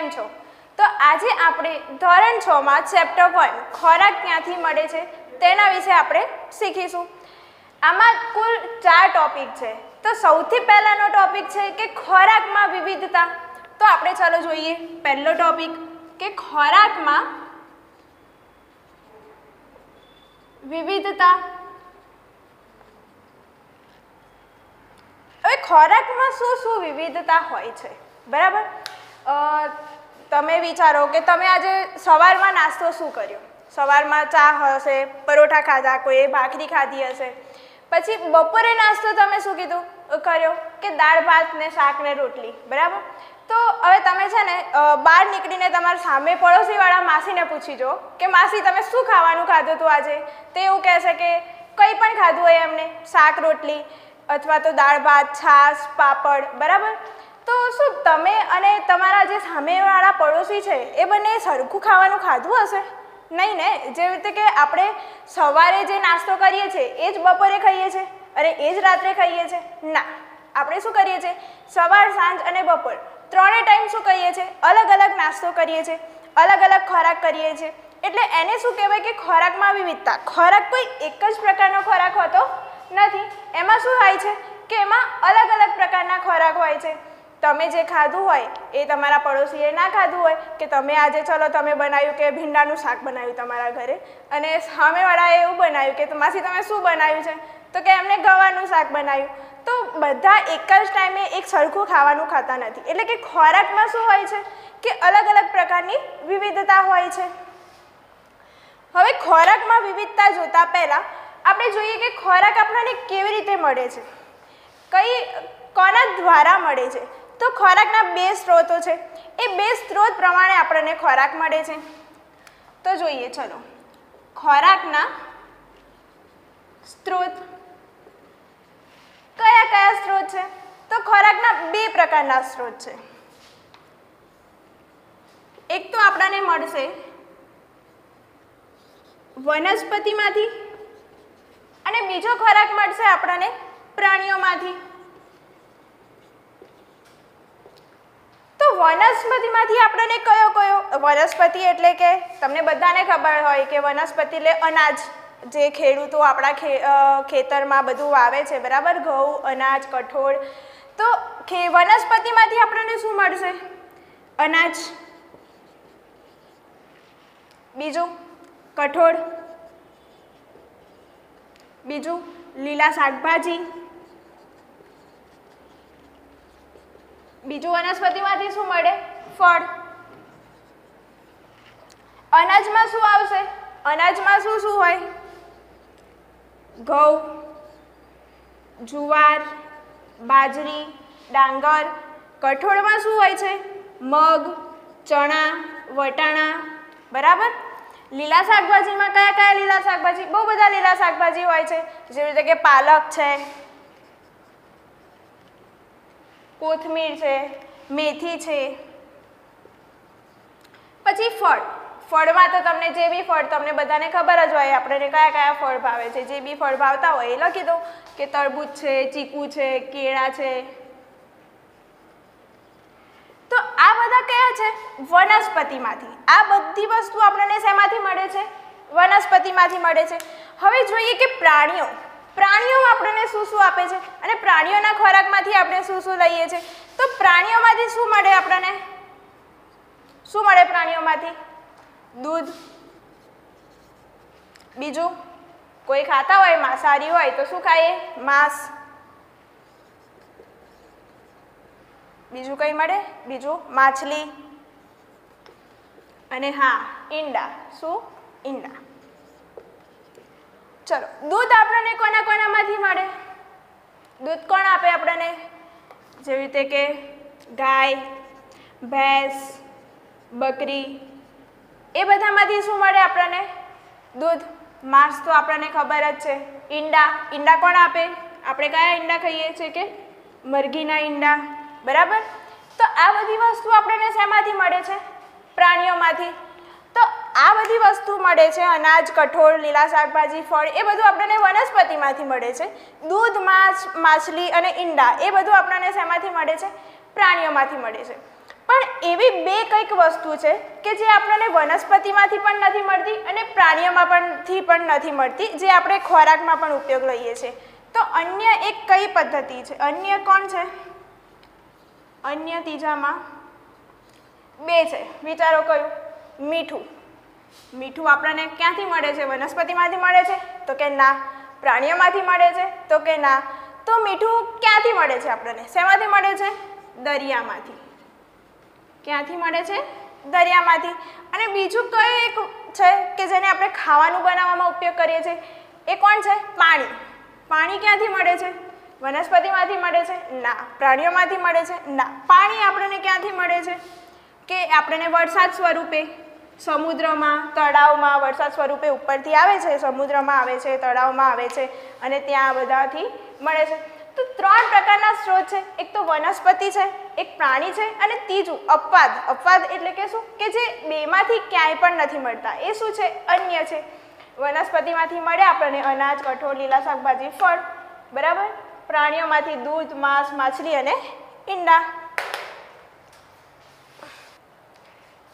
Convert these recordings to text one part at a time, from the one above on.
કેમ છો? તો આજે આપણે ધોરણ 6 માં ચેપ્ટર 1 ખોરાક ક્યાંથી મળે છે તેના વિશે આપણે શીખીશું. આમાં કુલ 4 ટોપિક છે. તો સૌથી પહેલાનો ટોપિક છે કે ખોરાકમાં વિવિધતા. તો આપણે ચાલો જોઈએ પહેલો ટોપિક કે ખોરાકમાં વિવિધતા. હવે ખોરાકમાં શું વિવિધતા હોય છે, બરાબર? તમે વિચારો કે તમે આજે સવારમાં નાસ્તો શું કર્યો? સવારમાં ચા હશે, પરોઠા ખાધા, કોઈએ ભાખરી ખાધી હશે. પછી બપોરે નાસ્તો તમે શું કર્યો કે દાળ ભાત ને શાક ને રોટલી, બરાબર? તો હવે તમે છે ને બહાર નીકળીને તમારા સામે પડોશીવાળા માસીને પૂછી જો કે માસી તમે શું ખાવાનું ખાધું હતું આજે? તે એવું કહેશે કે કંઈ પણ ખાધું હોય એમને, શાક રોટલી અથવા તો દાળ ભાત, છાશ, પાપડ, બરાબર? તો શું તમે અને તમારા જે સામેવાળા પડોશી છે એ બંને સરખું ખાવાનું ખાધું હશે? નહીં ને. જેવી રીતે કે આપણે સવારે જે નાસ્તો કરીએ છીએ એ જ બપોરે ખાઈએ છીએ અને એ જ રાત્રે ખાઈએ છીએ? ના, આપણે શું કરીએ છીએ? સવાર, સાંજ અને બપોર ત્રણેય ટાઈમ શું કરીએ છીએ? અલગ અલગ નાસ્તો કરીએ છીએ, અલગ અલગ ખોરાક કરીએ છીએ. એટલે એને શું કહેવાય કે ખોરાકમાં વિવિધતા. ખોરાક કોઈ એક જ પ્રકારનો ખોરાક હોતો નથી. એમાં શું થાય છે કે એમાં અલગ અલગ પ્રકારના ખોરાક હોય છે. તમે જે ખાધું હોય એ તમારા પડોશીએ ના ખાધું હોય, કે તમે આજે ચલો તમે બનાવ્યું કે ભીંડાનું શાક બનાવ્યું તમારા ઘરે અને સામેવાળાએ એવું બનાવ્યું કે માસી તમે શું બનાવ્યું છે? તો કે એમને ગવાનું શાક બનાવ્યું. તો બધા એક જ ટાઈમે એક સરખું ખાવાનું ખાતા નથી. એટલે કે ખોરાકમાં શું હોય છે કે અલગ અલગ પ્રકારની વિવિધતા હોય છે. હવે ખોરાકમાં વિવિધતા જોતા પહેલાં આપણે જોઈએ કે ખોરાક આપણને કેવી રીતે મળે છે, કોના દ્વારા મળે છે. તો ખોરાકના 2 સ્ત્રોતો છે. એ 2 સ્ત્રોત પ્રમાણે આપણને ખોરાક મળે છે. તો જોઈએ ચલો ખોરાકના સ્ત્રોત કયા સ્ત્રોત છે? તો ખોરાકના 2 પ્રકારના સ્ત્રોત છે. એક તો આપણને મળશે વનસ્પતિમાંથી અને બીજો ખોરાક મળશે આપણને પ્રાણીઓમાંથી. તો વનસ્પતિમાંથી આપણને કયો વનસ્પતિ એટલે કે તમને બધાને ખબર હોય કે વનસ્પતિ એટલે અનાજ, જે ખેડૂતો આપણા ખેતરમાં બધું વાવે છે, બરાબર? ઘઉં, અનાજ, કઠોળ. તો વનસ્પતિમાંથી આપણને શું મળશે? અનાજ, બીજું કઠોળ, બીજું લીલા શાકભાજી, બીજું વનસ્પતિમાંથી શું મળે? ફળ. અનાજમાં શું આવશે? અનાજમાં શું હોય? ઘઉં, જુવાર, બાજરી, ડાંગર. કઠોળમાં શું હોય છે? મગ, ચણા, વટાણા, બરાબર? લીલા શાકભાજીમાં કયા લીલા શાકભાજી? બહુ બધા લીલા શાકભાજી હોય છે, જેવી રીતે કે પાલક છે, કોથમીર છે, મેથી છે. પછી ફળમાં તો તમને જે બી ફળ તમને બધાને ખબર જ હોય આપણને કયા ફળ ભાવે છે. જે બી ફળ ભાવતા હોય એ લખી દો કે તરબૂચ છે, ચીકુ છે, કેળા છે. તો આ બધા કયા છે? વનસ્પતિમાંથી. આ બધી વસ્તુ આપણને શેમાંથી મળે છે? વનસ્પતિમાંથી મળે છે. હવે જોઈએ કે પ્રાણીઓ આપણને શું આપે છે અને પ્રાણીઓના ખોરાકમાંથી આપણે શું લઈએ છીએ. તો પ્રાણીઓમાંથી શું મળે આપણને? શું મળે પ્રાણીઓમાંથી? દૂધ. બીજું કોઈ ખાતા હોય માંસાહારી હોય તો શું ખાઈએ? માંસ. બીજું કંઈ મળે? બીજું માછલી અને હા ઈંડા. શું? ઈંડા. ચલો દૂધ આપણને કોનામાંથી મળે? દૂધ કોણ આપે આપણને? જેવી રીતે કે ગાય, ભેંસ, બકરી, એ બધામાંથી શું મળે આપણને? દૂધ. માંસ તો આપણને ખબર જ છે. ઈંડા કોણ આપે? આપણે કયા ઈંડા ખાઈએ છીએ કે મરઘીના ઈંડા, બરાબર? તો આ બધી વસ્તુ આપણને શેમાંથી મળે છે? પ્રાણીઓમાંથી. તો આ બધી વસ્તુ મળે છે, અનાજ, કઠોળ, લીલા શાકભાજી, ફળ, એ બધું આપણને વનસ્પતિમાંથી મળે છે. દૂધ, માછલી અને ઈંડા એ બધું આપણને શેમાંથી મળે છે? પ્રાણીઓમાંથી મળે છે. પણ એવી બે કંઈક વસ્તુ છે કે જે આપણને વનસ્પતિમાંથી પણ નથી મળતી અને પ્રાણીઓમાંથી પણ નથી મળતી, જે આપણે ખોરાકમાં પણ ઉપયોગ લઈએ છીએ. તો અન્ય એક કઈ પદ્ધતિ છે? અન્ય કોણ છે? અન્ય ત્રીજામાં બે છે. વિચારો કયું? મીઠું. મીઠું આપણને ક્યાંથી મળે છે? વનસ્પતિમાંથી મળે છે? તો કે ના. પ્રાણીઓમાંથી મળે છે? તો કે ના. તો મીઠું ક્યાંથી મળે છે આપણને? શેમાંથી મળે છે? દરિયામાંથી. ક્યાંથી મળે છે? દરિયામાંથી. અને બીજું કયું એક છે કે જેને આપણે ખાવાનું બનાવવામાં ઉપયોગ કરીએ છીએ? એ કોણ છે? પાણી. પાણી ક્યાંથી મળે છે? વનસ્પતિમાંથી મળે છે? ના. પ્રાણીઓમાંથી મળે છે? ના. પાણી આપણને ક્યાંથી મળે છે? કે આપણને વરસાદ સ્વરૂપે સમુદ્રમાં, તળાવમાં વરસાદ સ્વરૂપે ઉપરથી આવે છે, સમુદ્રમાં આવે છે, તળાવમાં આવે છે અને ત્યાં બધાથી મળે છે. તો ત્રણ પ્રકારના સ્ત્રોત છે. એક તો વનસ્પતિ છે, એક પ્રાણી છે અને ત્રીજું અપવાદ. અપવાદ એટલે કે શું? કે જે બેમાંથી ક્યાંય પણ નથી મળતા. એ શું છે? અન્ય છે. વનસ્પતિમાંથી મળે આપણને અનાજ, કઠોળ, લીલા શાકભાજી, ફળ, બરાબર. પ્રાણીઓમાંથી દૂધ, માંસ, માછલી અને ઈંડા.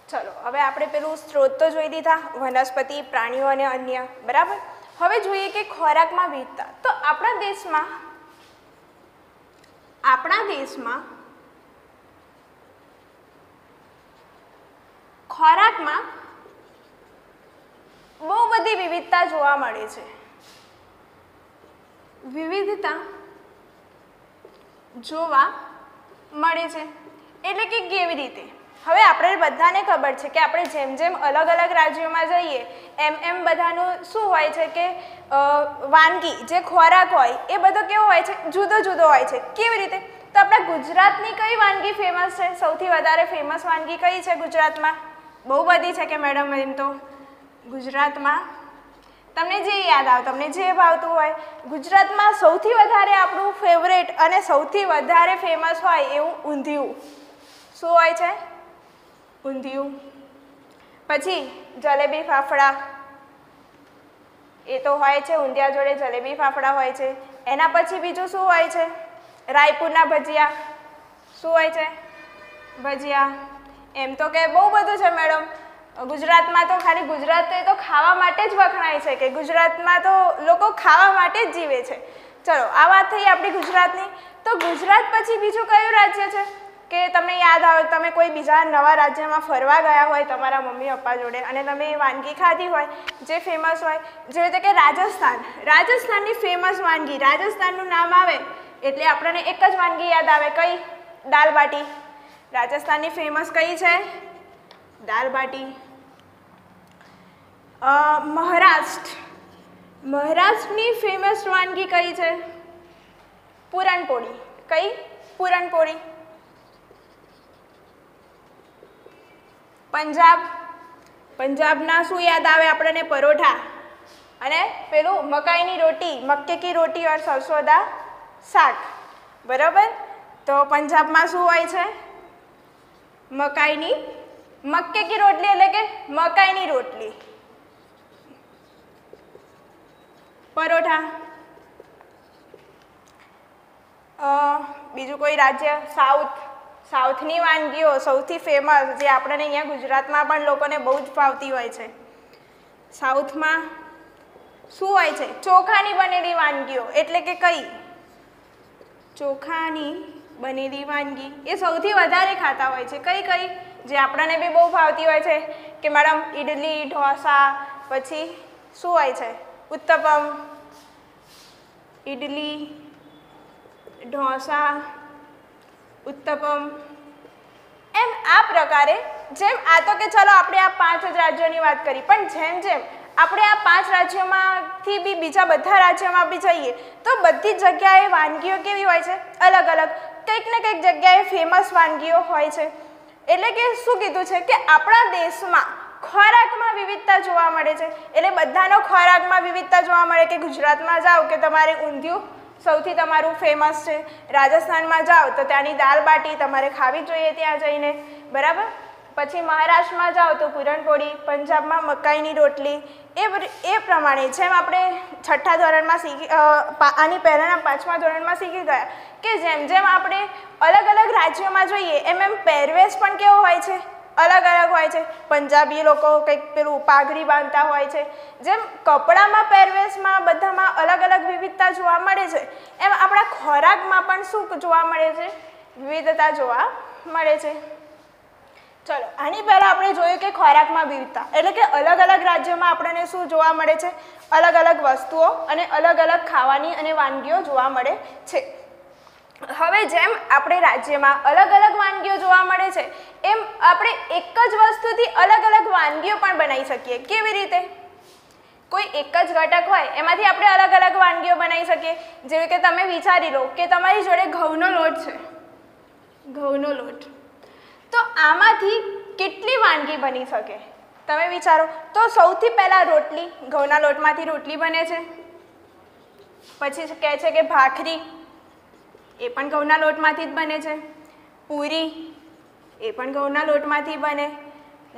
ચલો હવે આપણે પેલું સ્ત્રોત તો જોઈ દીધા, વનસ્પતિ, પ્રાણીઓ અને અન્ય, બરાબર. હવે જોઈએ કે ખોરાકમાં વિવિધતા. તો આપણા દેશમાં ખોરાકમાં બહુ બધી વિવિધતા જોવા મળે છે. વિવિધતા જોવા મળે છે એટલે કે કેવી રીતે? હવે આપણે બધાને ખબર છે કે આપણે જેમ જેમ અલગ અલગ રાજ્યોમાં જઈએ એમ બધાનું શું હોય છે કે વાનગી, જે ખોરાક હોય એ બધો કેવો હોય છે? જુદો જુદો હોય છે. કેવી રીતે? તો આપણા ગુજરાતની કઈ વાનગી ફેમસ છે? સૌથી વધારે ફેમસ વાનગી કઈ છે ગુજરાતમાં? બહુ બધી છે કે મેડમ, એમ તો ગુજરાતમાં તમને જે યાદ આવે, તમને જે ભાવતું હોય. ગુજરાતમાં સૌથી વધારે આપણું ફેવરેટ અને સૌથી વધારે ફેમસ હોય એવું ઊંધિયું. શું હોય છે? ઊંધિયું. પછી જલેબી ફાફડા, એ તો હોય છે, ઊંધિયા જોડે જલેબી ફાફડા હોય છે. એના પછી બીજું શું હોય છે? રાયપુરના ભજીયા. શું હોય છે? ભજીયા. એમ તો કે બહુ બધું છે મેડમ. ગુજરાતમાં તો ખાલી ગુજરાત તો ખાવા માટે જ વખણાય છે કે ગુજરાતમાં તો લોકો ખાવા માટે જ જીવે છે. ચલો આ વાત થઈ આપણી ગુજરાતની. તો ગુજરાત પછી બીજું કયું રાજ્ય છે કે તમને યાદ આવે? તમે કોઈ બીજા નવા રાજ્યમાં ફરવા ગયા હોય તમારા મમ્મી પપ્પા જોડે અને તમે એ વાનગી ખાધી હોય જે ફેમસ હોય, જેવી રીતે કે રાજસ્થાન. રાજસ્થાનની ફેમસ વાનગી, રાજસ્થાનનું નામ આવે એટલે આપણને એક જ વાનગી યાદ આવે. કઈ? દાલ બાટી. રાજસ્થાનની ફેમસ કઈ છે? દાલ બાટી. મહારાષ્ટ્રની ફેમસ વાનગી કઈ છે? પૂરણપોળી. કઈ? પૂરણપોળી. પંજાબના શું યાદ આવે આપણને? પરોઠા અને પેલું મકાઈની રોટી, મક્કે કી રોટી ઓર સરસોં દા શાક, બરાબર. તો પંજાબમાં શું હોય છે? મક્કે કી રોટલી એટલે કે મકાઈની રોટલી, પરોઠા. બીજું કોઈ રાજ્ય? સાઉથની વાનગીઓ સૌથી ફેમસ, જે આપણને અહીંયા ગુજરાતમાં પણ લોકોને બહુ જ ભાવતી હોય છે. સાઉથમાં શું હોય છે? ચોખાની બનેલી વાનગીઓ એટલે કે કઈ? ચોખાની બનેલી વાનગી એ સૌથી વધારે ખાતા હોય છે. કઈ? જે આપણને બી બહુ ભાવતી હોય છે કે મેડમ ઇડલી, ઢોસા, પછી શું હોય છે? ઉત્તપમ. ઇડલી, ઢોસા, ઉત્તપમ. એમ આ પ્રકારે જેમ આ તો કે ચલો આપણે આ 5 જ રાજ્યોની વાત કરી, પણ જેમ જેમ આપણે આ 5 રાજ્યોમાંથી બી બીજા બધા રાજ્યોમાં બી જઈએ તો બધી જગ્યાએ વાનગીઓ કેવી હોય છે? અલગ અલગ. કંઈક ને કંઈક જગ્યાએ ફેમસ વાનગીઓ હોય છે. એટલે કે શું કીધું છે કે આપણા દેશમાં ખોરાકમાં વિવિધતા જોવા મળે છે. એટલે બધાનો ખોરાકમાં વિવિધતા જોવા મળે કે ગુજરાતમાં જાઓ કે તમારે ઊંધિયું સૌથી તમારું ફેમસ છે. રાજસ્થાનમાં જાઓ તો ત્યાંની દાલ બાટી તમારે ખાવી જોઈએ ત્યાં જઈને, બરાબર. પછી મહારાષ્ટ્રમાં જાઓ તો પૂરણપોળી, પંજાબમાં મકાઈની રોટલી, એ પ્રમાણે જેમ આપણે છઠ્ઠા ધોરણમાં આની પહેલાંના 5મા ધોરણમાં શીખી ગયા કે જેમ જેમ આપણે અલગ અલગ રાજ્યોમાં જોઈએ એમ પહેરવેશ પણ કેવો હોય છે, અલગ અલગ હોય છે. પંજાબી લોકો કંઈક પેલું પાઘડી બાંધતા હોય છે. જેમ કપડામાં પહેરવેશમાં બધામાં અલગ અલગ વિવિધતા જોવા મળે છે એમ આપણા ખોરાકમાં પણ શું જોવા મળે છે, વિવિધતા જોવા મળે છે. ચલો આની પહેલાં આપણે જોયું કે ખોરાકમાં વિવિધતા એટલે કે અલગ અલગ રાજ્યોમાં આપણને શું જોવા મળે છે, અલગ અલગ વસ્તુઓ અને અલગ અલગ ખાવાની અને વાનગીઓ જોવા મળે છે. હવે જેમ આપણે રાજ્યમાં અલગ અલગ વાનગીઓ જોવા મળે છે એમ આપણે એક જ વસ્તુથી અલગ અલગ વાનગીઓ પણ બનાવી શકીએ. કેવી રીતે? કોઈ એક જ ઘટક હોય એમાંથી આપણે અલગ અલગ વાનગીઓ બનાવી શકીએ. જેવી કે તમે વિચારી લો કે તમારી જોડે ઘઉંનો લોટ છે, ઘઉંનો લોટ, તો આમાંથી કેટલી વાનગી બની શકે તમે વિચારો. તો સૌથી પહેલાં રોટલી, ઘઉંના લોટમાંથી રોટલી બને છે. પછી કહે છે કે ભાખરી, એ પણ ઘઉંના લોટમાંથી જ બને છે. પૂરી, એ પણ ઘઉંના લોટમાંથી બને.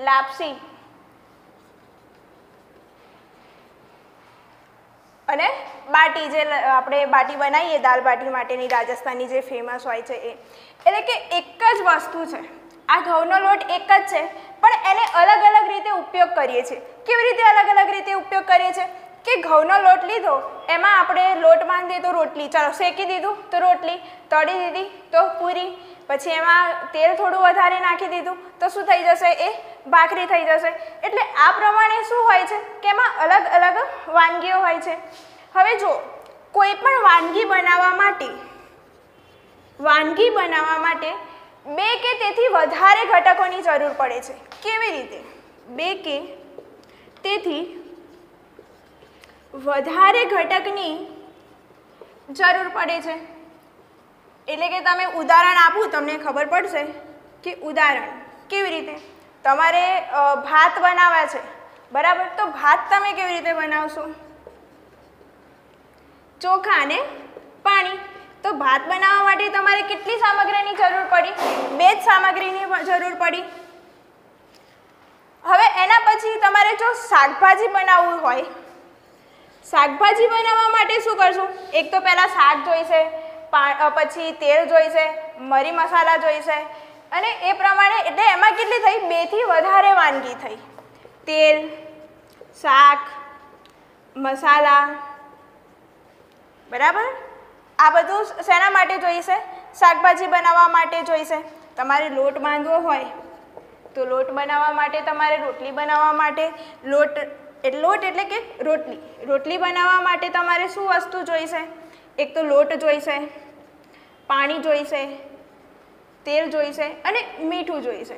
લાપસી અને બાટી, જે આપણે બાટી બનાવીએ દાલ બાટી માટેની રાજસ્થાનની જે ફેમસ હોય છે એ. એટલે કે એક જ વસ્તુ છે, આ ઘઉંનો લોટ એક જ છે પણ એને અલગ અલગ રીતે ઉપયોગ કરીએ છીએ. કેવી રીતે અલગ અલગ રીતે ઉપયોગ કરીએ છીએ કે ઘઉંનો લોટ લીધો, એમાં આપણે લોટ બાંધી તો રોટલી, ચાલો શેકી દીધું તો રોટલી, તળી દીધી તો પૂરી, પછી એમાં તેલ થોડું વધારે નાખી દીધું તો શું થઈ જશે, એ ભાખરી થઈ જશે. એટલે આ પ્રમાણે શું હોય છે કે એમાં અલગ અલગ વાનગીઓ હોય છે. હવે જો કોઈ પણ વાનગી બનાવવા માટે 2 કે તેથી વધારે ઘટકોની જરૂર પડે છે. કેવી રીતે? 2 કે તેથી વધારે ઘટકની જરૂર પડે છે. એટલે કે તમે ઉદાહરણ આપું તમને ખબર પડશે કે ઉદાહરણ કેવી રીતે. તમારે ભાત બનાવવા છે, બરાબર, તો ભાત તમે કેવી રીતે બનાવશો? ચોખા અને પાણી. તો ભાત બનાવવા માટે તમારે કેટલી સામગ્રીની જરૂર પડી? 2 જ સામગ્રીની જરૂર પડી. હવે એના પછી તમારે જો શાકભાજી બનાવવું હોય, શાકભાજી બનાવવા માટે શું કરશું? એક તો પહેલાં શાક જોઈશે, પછી તેલ જોઈશે, મરી મસાલા જોઈશે અને એ પ્રમાણે, એટલે એમાં કેટલી થઈ? 2 થી વધારે વાનગી થઈ. તેલ, શાક, મસાલા, બરાબર. આ બધું શેના માટે જોઈશે? શાકભાજી બનાવવા માટે જોઈશે. તમારે લોટ બાંધવો હોય તો લોટ બનાવવા માટે, તમારે રોટલી બનાવવા માટે, લોટ એટલે કે રોટલી બનાવવા માટે તમારે શું વસ્તુ જોઈશે? એક તો લોટ જોઈશે, પાણી જોઈશે, તેલ જોઈશે અને મીઠું જોઈશે.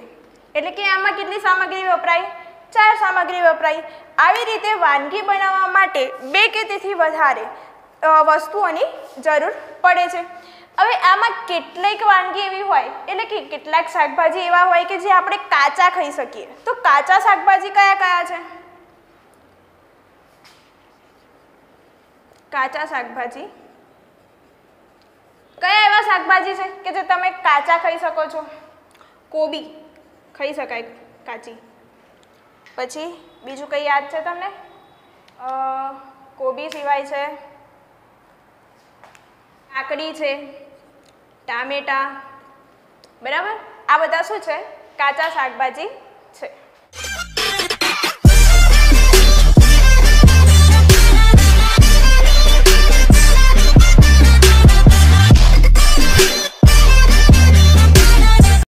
એટલે કે આમાં કેટલી સામગ્રી વપરાય? 4 સામગ્રી વપરાય. આવી રીતે વાનગી બનાવવા માટે 2 કે તેથી વધારે વસ્તુઓની જરૂર પડે છે. હવે આમાં કેટલીક વાનગી એવી હોય, એટલે કે કેટલાક શાકભાજી એવા હોય કે જે આપણે કાચા ખાઈ શકીએ. તો કાચા શાકભાજી કયા કયા છે? કાચા શાકભાજી કયા એવા શાકભાજી છે કે જે તમે કાચા ખાઈ શકો છો? કોબી ખાઈ શકાય કાચી. પછી બીજું કંઈ યાદ છે તમને? કોબી સિવાય છે કાકડી છે, ટામેટા, બરાબર. આ બધા શું છે? કાચા શાકભાજી છે.